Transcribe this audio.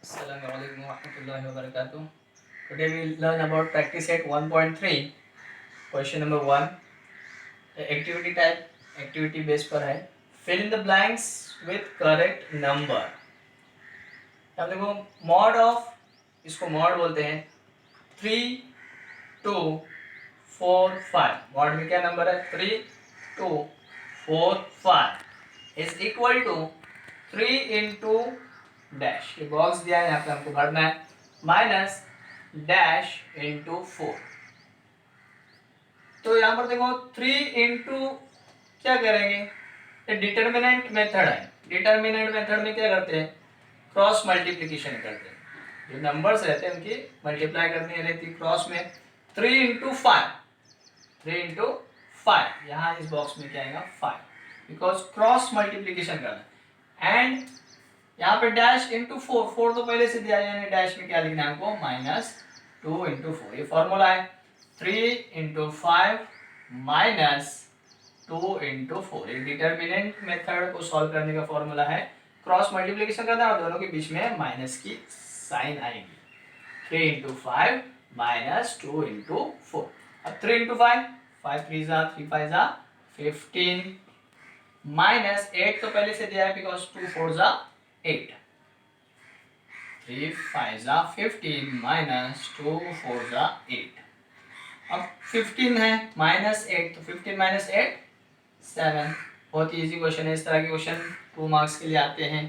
Assalamualaikum warahmatullahi wabarakatuh. Today we will learn about practice set 1.3. Question number 1. Activity type activity base पर है. Fill in the blanks with correct number. अब देखो mod of इसको mod बोलते हैं 3 2 4 5. mod में क्या नंबर है 3 2 4 5 is equal to 3 into dash. ये बॉक्स दिया है यहाँ पे हमको भरना है माइनस डैश इंटू 4. तो यहाँ पर देखो 3 इंटू क्या करेंगे, ये डिटर्मिनेंट मेथड है. डिटर्मिनेंट मेथड में क्या करते हैं, क्रॉस मल्टीप्लीकेशन करते हैं. जो नंबर्स रहते हैं उनकी मल्टीप्लाई करनी रहती है क्रॉस में. 3 इंटू 5 3 इंटू 5 यहाँ इस बॉक्स में क्या आएगा 5, बिकॉज क्रॉस मल्टीप्लीकेशन करना. एंड यहाँ पे डैश इंटू 4 4 तो पहले से दिया, यानी डैश में क्या लिखना है हमको माइनस 2 इंटू 4. ये फॉर्मूला है 3 इंटू 5 माइनस 2 इंटू 4. एक डिटर्मिनेंट मेथड को सॉल्व करने का फॉर्मूला है क्रॉस मल्टीप्लिकेशन करना और दोनों के बीच में माइनस की साइन आएगी. 3 इंटू 5 माइनस 2 इंटू 4. अब 3 इंटू 5 5 3 जा 3 5 जा 15 माइनस 8 तो पहले से दिया है बिकॉज 2 4 जा 8. 3 5 जा 15 माइनस 2 4 जा 8. अब 15 है माइनस 8 तो 15 माइनस 8 7. बहुत ही इजी क्वेश्चन है. इस तरह के क्वेश्चन 2 मार्क्स के लिए आते हैं.